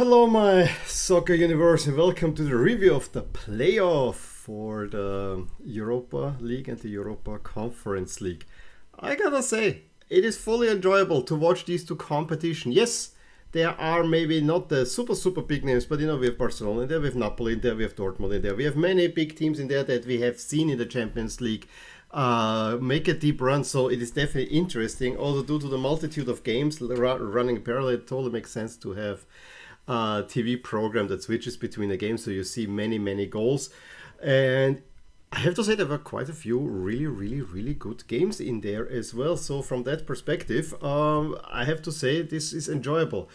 Hello, my soccer universe, and welcome to the review of the playoff for the Europa League and the Europa Conference League. I gotta say, it is fully enjoyable to watch these two competitions. Yes, there are maybe not the super big names, but we have Barcelona in there, we have Napoli in there, we have Dortmund in there, we have many big teams in there that we have seen in the Champions League make a deep run. So it is definitely interesting. Also, due to the multitude of games running parallel, it totally makes sense to have TV program that switches between the games, so you see many goals. And I have to say there were quite a few really good games in there as well. So from that perspective, I have to say this is enjoyable.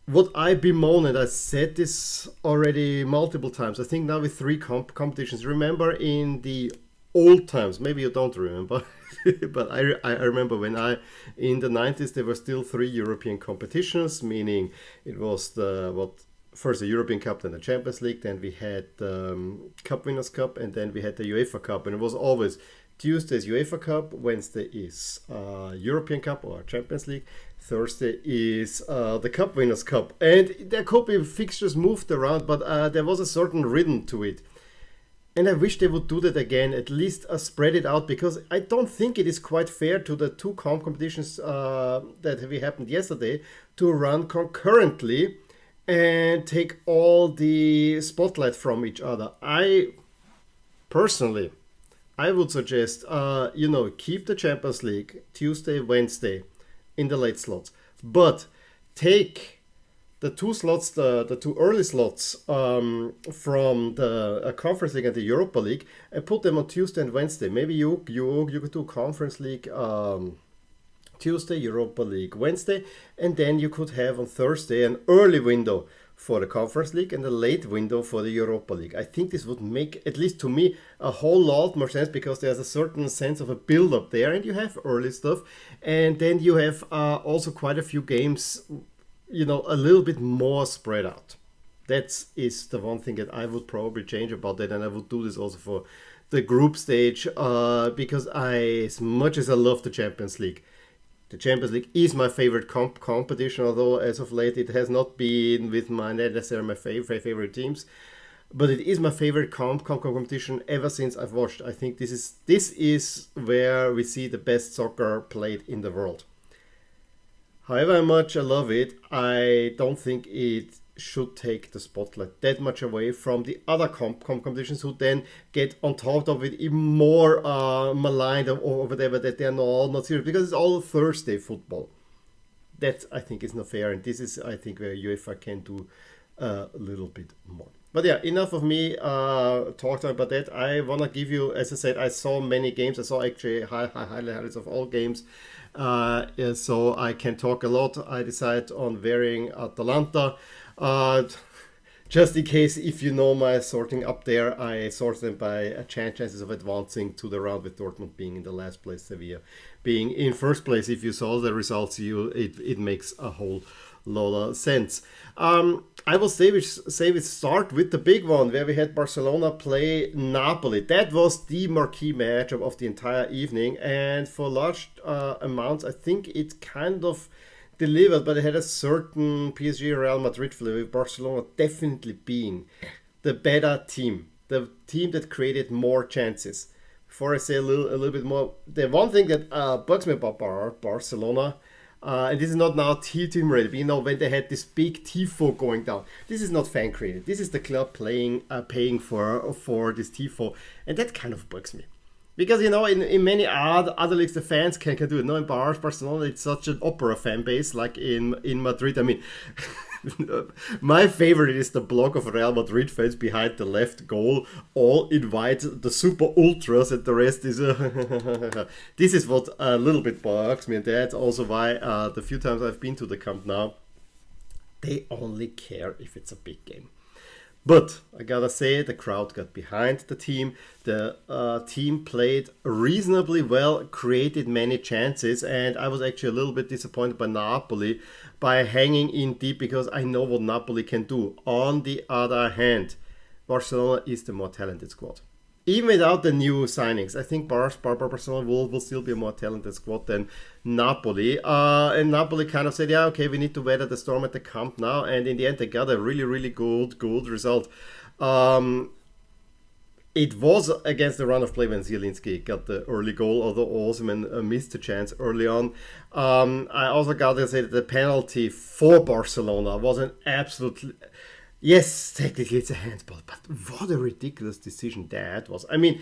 What I bemoan, and I said this already multiple times, I think now with three competitions. Remember in the old times, maybe you don't remember, but I remember when in the 90s there were still three European competitions, meaning it was first the European Cup, then the Champions League, then we had the Cup Winners' Cup, and then we had the UEFA Cup, and it was always Tuesday's UEFA Cup, Wednesday is European Cup or Champions League, Thursday is the Cup Winners' Cup, and there could be fixtures moved around, but there was a certain rhythm to it. And I wish they would do that again, at least spread it out, because I don't think it is quite fair to the two competitions that have happened yesterday to run concurrently and take all the spotlight from each other. Personally, I would suggest, keep the Champions League Tuesday, Wednesday in the late slots, but take the two slots, the two early slots from the Conference League and the Europa League, and put them on Tuesday and Wednesday. Maybe you could do Conference League Tuesday, Europa League Wednesday, and then you could have on Thursday an early window for the Conference League and a late window for the Europa League. I think this would make, at least to me, a whole lot more sense, because there's a certain sense of a build-up there, and you have early stuff, and then you have also quite a few games a little bit more spread out. That is the one thing that I would probably change about that, and I would do this also for the group stage, because as much as I love the Champions League is my favorite competition, although as of late it has not been with necessarily my favorite teams, but it is my favorite competition ever since I've watched. I think this is where we see the best soccer played in the world. However much I love it, I don't think it should take the spotlight that much away from the other competitions, who then get on top of it even more maligned or whatever, that they're not serious, because it's all Thursday football. That, I think, is not fair, and this is, I think, where UEFA can do a little bit more. But yeah, enough of me talking about that. I want to give you, as I said, I saw many games. I saw actually highlights of all games. So I can talk a lot. I decided on wearing Atalanta. Just in case, if you know my sorting up there, I sort them by chances of advancing to the round, with Dortmund being in the last place, Sevilla being in first place. If you saw the results, it makes a whole lot of sense. I will say we start with the big one, where we had Barcelona play Napoli. That was the marquee matchup of the entire evening, and for large amounts, I think it kind of delivered, but it had a certain PSG Real Madrid flavor, with Barcelona definitely being the better team, the team that created more chances. Before I say a little bit more, the one thing that bugs me about Barcelona, and this is not now team ready, but when they had this big tifo going down, this is not fan created. This is the club paying for this tifo, and that kind of bugs me. Because in many other leagues the fans can do it. No, in Barcelona it's such an opera fan base, like in Madrid. I mean, my favorite is the block of Real Madrid fans behind the left goal, all in white, the super ultras, and the rest is this is what a little bit bugs me, and that's also why the few times I've been to the Camp Nou, they only care if it's a big game. But I gotta say, the crowd got behind the team. The team played reasonably well, created many chances, and I was actually a little bit disappointed by Napoli by hanging in deep, because I know what Napoli can do. On the other hand, Barcelona is the more talented squad. even without the new signings, I think Barcelona will still be a more talented squad than Napoli. And Napoli kind of said, yeah, okay, we need to weather the storm at the Camp now. And in the end, they got a really, really good result. It was against the run of play when Zielinski got the early goal, although Osimhen missed the chance early on. I also got to say that the penalty for Barcelona was an absolute... Yes, technically it's a handball, but what a ridiculous decision that was. I mean,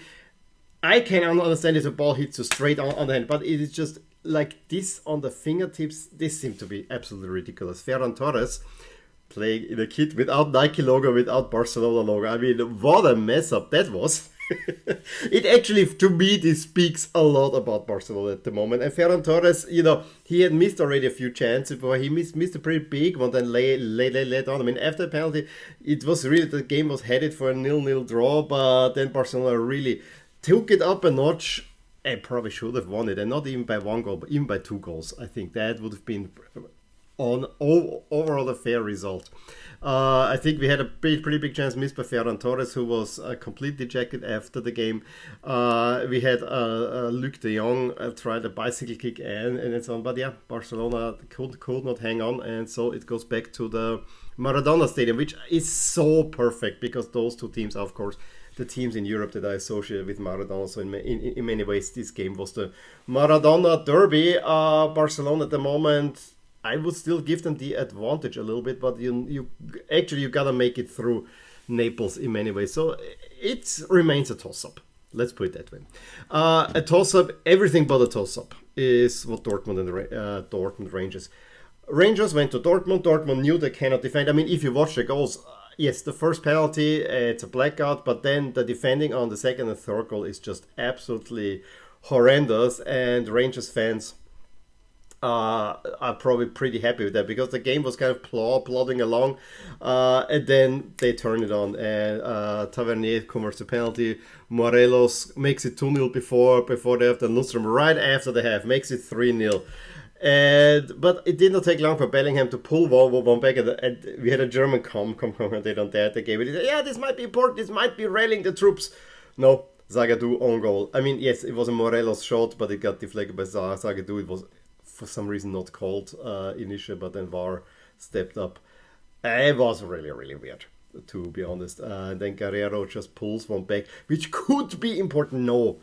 I can understand if a ball hits you straight on the hand, but it is just like this on the fingertips. This seemed to be absolutely ridiculous. Ferran Torres playing in a kit without Nike logo, without Barcelona logo. I mean, what a mess up that was. It actually, to me, this speaks a lot about Barcelona at the moment. And Ferran Torres, he had missed already a few chances before. He missed a pretty big one, then laid on. I mean, after the penalty, it was really, the game was headed for a 0-0 draw, but then Barcelona really took it up a notch and probably should have won it. And not even by one goal, but even by 2 goals. I think that would have been overall a fair result. I think we had a pretty big chance missed by Ferran Torres, who was completely dejected after the game. We had Luc de Jong tried a bicycle kick and so on. But yeah, Barcelona could not hang on. And so it goes back to the Maradona Stadium, which is so perfect because those two teams are, of course, the teams in Europe that are associated with Maradona. So in many ways, this game was the Maradona derby. Barcelona at the moment, I would still give them the advantage a little bit, but you gotta make it through Naples in many ways. So it remains a toss-up. Let's put it that way. A toss-up, everything but a toss-up, is what Dortmund and Dortmund Rangers. Rangers went to Dortmund. Dortmund knew they cannot defend. I mean, if you watch the goals, yes, the first penalty, it's a blackout, but then the defending on the second and third goal is just absolutely horrendous, and Rangers fans are probably pretty happy with that because the game was kind of plodding along, and then they turn it on, and Tavernier converts the penalty. Morelos makes it 2-0 before they have the Lundstrom right after the half, makes it 3-0. But it did not take long for Bellingham to pull one back, and we had a German commentator on that. They gave it. Yeah, this might be important. This might be rallying the troops. No, Zagadou on goal. I mean, yes, it was a Morelos shot, but it got deflected by Zagadou. It was for some reason not called initially, but then VAR stepped up. It was really, really weird, to be honest. Then Guerrero just pulls one back, which could be important. No.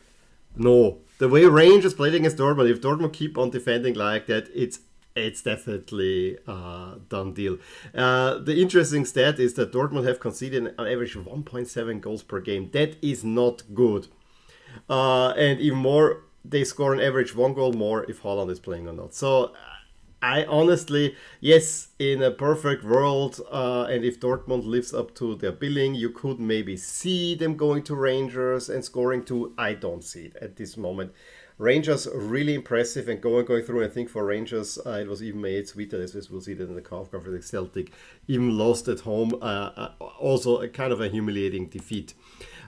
The way Rangers played against Dortmund, if Dortmund keep on defending like that, it's definitely a done deal. The interesting stat is that Dortmund have conceded on average 1.7 goals per game. That is not good. And even more, they score on average 1 goal more if Haaland is playing or not. So I honestly, yes, in a perfect world, and if Dortmund lives up to their billing, you could maybe see them going to Rangers and scoring 2. I don't see it at this moment. Rangers really impressive and going through. I think for Rangers, it was even made sweeter, as we'll see that in the conference with Celtic, even lost at home. Also a kind of a humiliating defeat.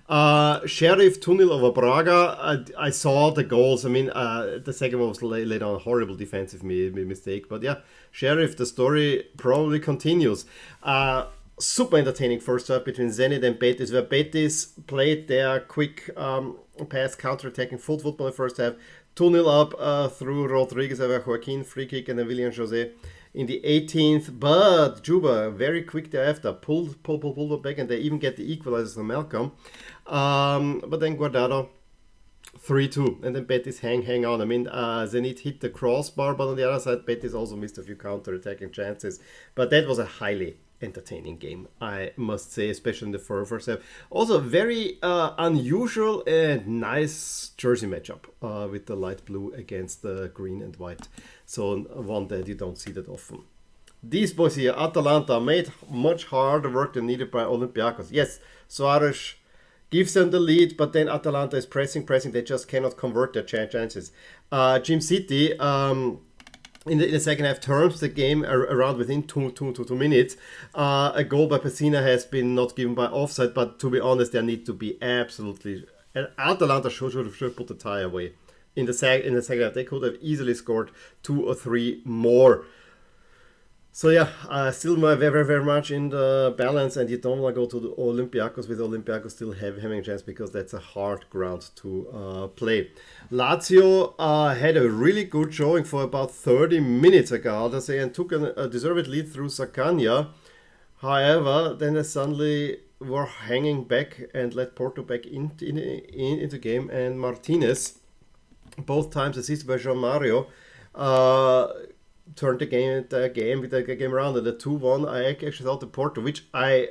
Sheriff 2-0 over Braga. I saw the goals. I mean, the second one was laid on a horrible defensive mistake. But yeah, Sheriff, the story probably continues. Super entertaining first half between Zenit and Betis, where Betis played their quick pass counter-attacking full football in the first half. 2-0 up through Rodriguez over Joaquin, free kick, and then William Jose in the 18th. But Juba, very quick thereafter, pulled it back, and they even get the equalizer from Malcolm. But then Guardado, 3-2, and then Betis hang on. I mean, Zenit hit the crossbar, but on the other side, Betis also missed a few counter-attacking chances. But that was a highly entertaining game, I must say, especially in the first half. Also, very unusual and nice jersey matchup with the light blue against the green and white. So one that you don't see that often. These boys here, Atalanta, made much harder work than needed by Olympiacos. Yes, Suarez gives them the lead, but then Atalanta is pressing. They just cannot convert their chances. Jim City, in the second half, turns the game around within two minutes. A goal by Pessina has been not given by offside, but to be honest, there need to be absolutely... And Atalanta should put the tie away. In the second half, they could have easily scored 2 or 3 more. So yeah, still very much in the balance, and you don't want to go to the Olympiacos with Olympiacos still having a chance because that's a hard ground to play. Lazio had a really good showing for about 30 minutes ago, I'll say, and took a deserved lead through Sakanya. However, then they suddenly were hanging back and let Porto back into game, and Martinez, both times assisted by Jean Mario, uh, turned the game around. And the 2-1, I actually thought the Porto, which I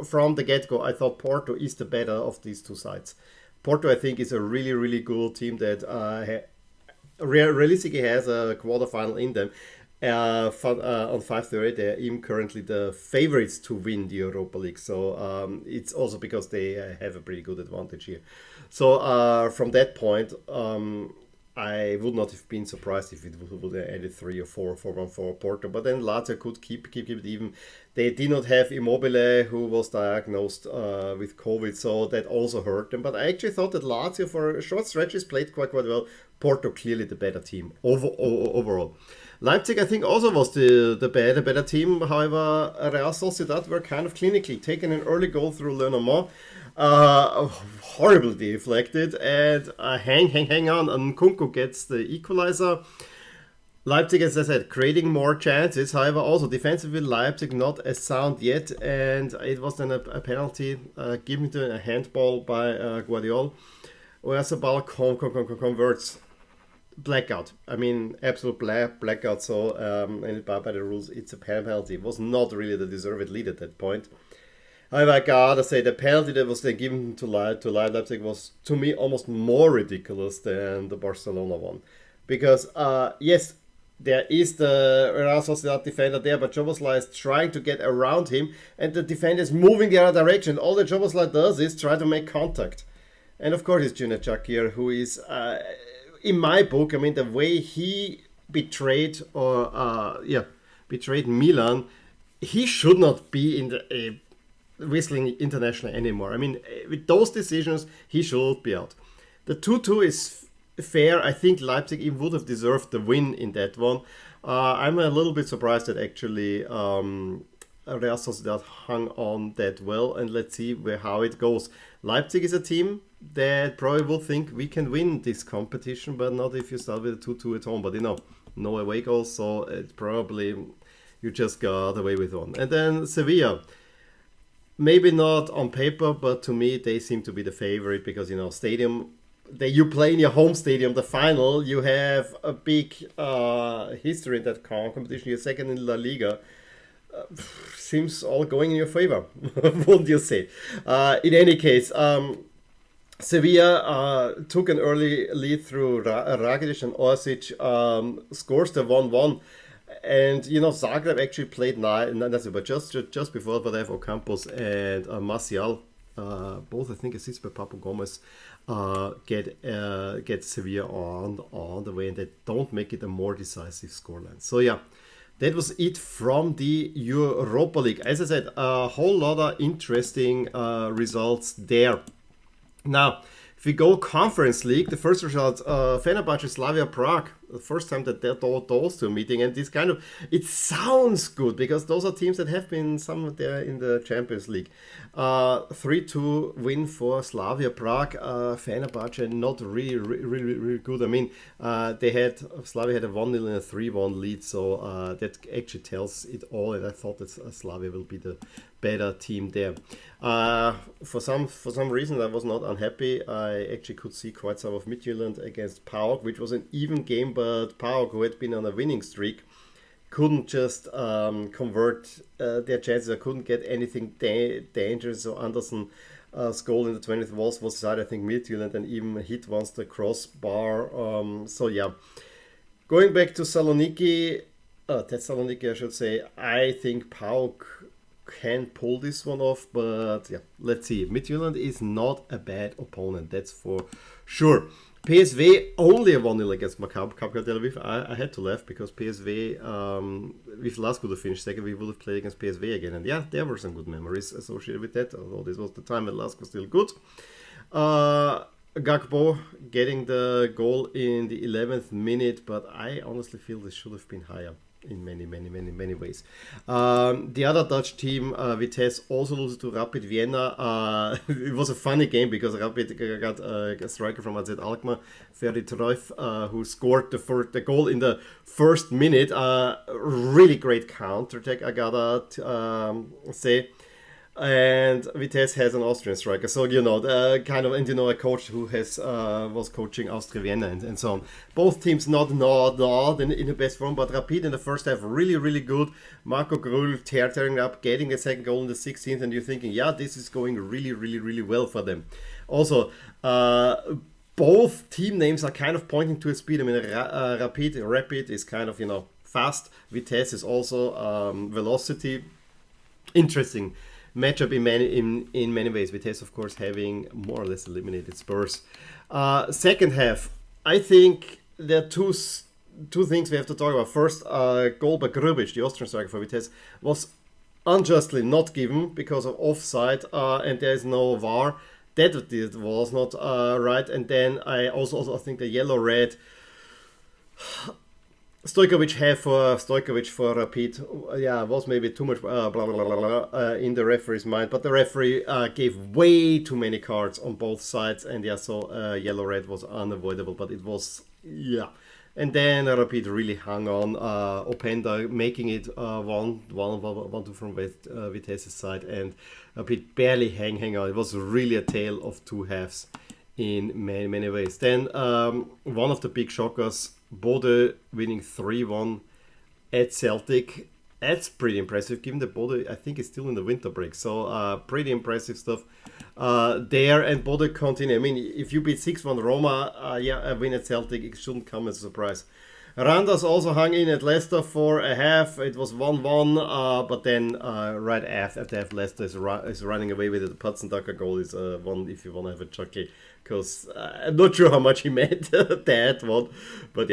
from the get go, I thought Porto is the better of these two sides. Porto, I think, is a really good team that realistically has a quarterfinal in them. On 5:30, they're even currently the favorites to win the Europa League. So it's also because they have a pretty good advantage here. So from that point, I would not have been surprised if it would have added 3 or 4 for 1 for Porto. But then Lazio could keep it even. They did not have Immobile, who was diagnosed with COVID, so that also hurt them. But I actually thought that Lazio, for short stretches, played quite well. Porto clearly the better team overall. Leipzig, I think, also was the better team. However, Real Sociedad were kind of clinically taking an early goal through Lenormand. Horribly deflected, and hang on, and Nkunku gets the equalizer. Leipzig, as I said, creating more chances. However, also defensively, Leipzig not as sound yet, and it was then a penalty given to a handball by Guardiola, where Sabal converts. Blackout. I mean, absolute blackout. So, and by the rules, it's a penalty. It was not really the deserved lead at that point. However, I gotta say the penalty that was then given to Leipzig was, to me, almost more ridiculous than the Barcelona one, because yes, there is the Real Sociedad defender there, but Jobosla is trying to get around him, and the defender is moving the other direction. All that Jobosla does is try to make contact, and of course, it's Junacek here, who is. In my book, I mean, the way he betrayed Milan, he should not be in the whistling international anymore. I mean, with those decisions, he should be out. The 2-2 is fair. I think Leipzig even would have deserved the win in that one. I'm a little bit surprised that actually Real Sociedad hung on that well, and let's see how it goes. Leipzig is a team that probably will think we can win this competition, but not if you start with a 2-2 at home. But no away goals, so it probably you just got away with one. And then Sevilla, maybe not on paper, but to me they seem to be the favorite because stadium. You play in your home stadium, the final. You have a big history in that competition. You're second in La Liga. Seems all going in your favor, wouldn't you say? In any case, Sevilla took an early lead through Rakitic, and Orsic scores the 1-1. And Zagreb actually played nice, but just before, but they have Ocampos and Martial, both I think assisted by Papu Gomez, get Sevilla on the way, and they don't make it a more decisive scoreline. So yeah. That was it from the Europa League. As I said, a whole lot of interesting results there. Now, if we go Conference League, the first results, Fenerbahce, Slavia Prague, the first time that those two are meeting, and it sounds good because those are teams that have been somewhat there in the Champions League. 3-2 win for Slavia Prague. Fenerbahce not really good. I mean, Slavia had a 1-0 and a 3-1 lead, so that actually tells it all, and I thought that Slavia will be the better team there. For some reason I was not unhappy. I actually could see quite some of Midtjylland against PAOK, which was an even game, but PAOK, who had been on a winning streak, couldn't just convert their chances. I couldn't get anything dangerous. So Anderson's goal in the 20th was decided. I think Midtjylland and even hit once the crossbar. So yeah, going back to Thessaloniki, I should say, I think PAOK can pull this one off, but yeah, let's see. Midtjylland is not a bad opponent, that's for sure. PSV only a 1-0 against Maccabi Tel Aviv. I had to laugh because PSV, if Lask would have finished second, we would have played against PSV again. And yeah, there were some good memories associated with that, although this was the time when Lask was still good. Gakpo getting the goal in the 11th minute, but I honestly feel this should have been higher. in many ways. The other Dutch team, Vitesse, also loses to Rapid Vienna. It was a funny game because Rapid got a striker from AZ Alkmaar, Ferdi Treuf, who scored the goal in the first minute. Really great counter-attack, I gotta say. And Vitesse has an Austrian striker, so a coach who was coaching Austria Vienna and so on. Both teams not in the best form, but Rapid in the first half really good. Marco Grul tearing up, getting the second goal in the 16th, and you're thinking, yeah, this is going really well for them. Also, both team names are kind of pointing to a speed. I mean, Rapid is kind of fast. Vitesse is also velocity. Interesting matchup in many ways. Vitesse, of course, having more or less eliminated Spurs. Second half, I think there are two things we have to talk about. First, goal by Grubic, the Austrian striker for Vitesse, was unjustly not given because of offside, and there is no VAR. That was not right. And then I also think the yellow-red Stojkovic for Rapid, was maybe too much in the referee's mind, but the referee gave way too many cards on both sides, and so yellow-red was unavoidable, but it was, And then Rapid really hung on, Openda making it 1-2 from Vitesse's side, and Rapid barely hang on. It was really a tale of two halves in many ways. Then one of the big shockers, Bodo winning 3-1 at Celtic. That's pretty impressive, given that Bodo, I think, is still in the winter break. So pretty impressive stuff there. And Bodo continue. I mean, if you beat 6-1 Roma, a win at Celtic, it shouldn't come as a surprise. Randers also hung in at Leicester for a half. It was 1-1, but then right after that, Leicester is running away with it. The Patzendacker goal is one if you want to have a chuckle, because I'm not sure how much he meant that one. But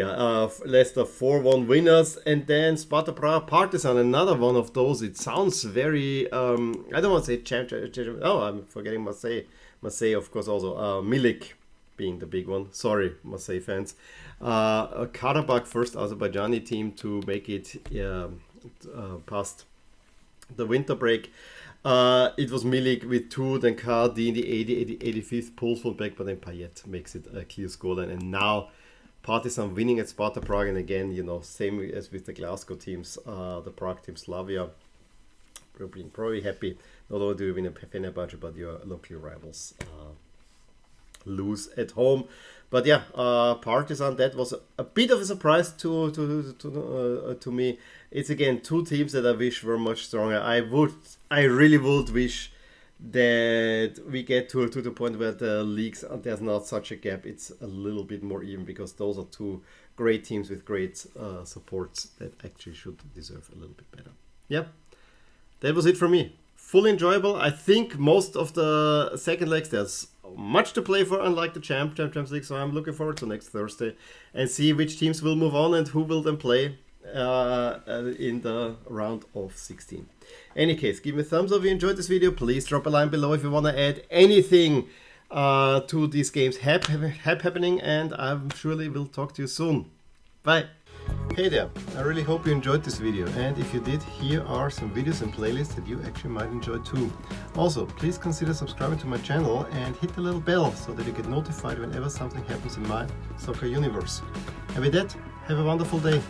Leicester 4-1 winners. And then Sparta Prague Partizan, another one of those. It sounds very, I don't want to say champion. Oh, I'm forgetting Marseille. Marseille, of course, also. Milik being the big one. Sorry, Marseille fans. Karabakh, first Azerbaijani team to make it past the winter break. It was Milik with 2, then Kardi in the 85th pulls from back, but then Payet makes it a clear scoreline. And now Partizan winning at Sparta Prague, and again, same as with the Glasgow teams, the Prague team Slavia being probably happy. Not only do you win a Fenerbahce, but your local rivals lose at home. But Partizan, that was a bit of a surprise to me. It's again two teams that I wish were much stronger. I really would wish that we get to the point where the leagues, there's not such a gap. It's a little bit more even, because those are two great teams with great supports that actually should deserve a little bit better. That was it for me. Fully enjoyable. I think most of the second legs, there's much to play for, unlike the Champions League, so I'm looking forward to next Thursday and see which teams will move on and who will then play in the round of 16. Any case, give me a thumbs up if you enjoyed this video. Please drop a line below if you want to add anything to these games happening, and I surely will talk to you soon. Bye. Hey there, I really hope you enjoyed this video, and if you did, here are some videos and playlists that you actually might enjoy too. Also, please consider subscribing to my channel and hit the little bell so that you get notified whenever something happens in my soccer universe. And with that, have a wonderful day.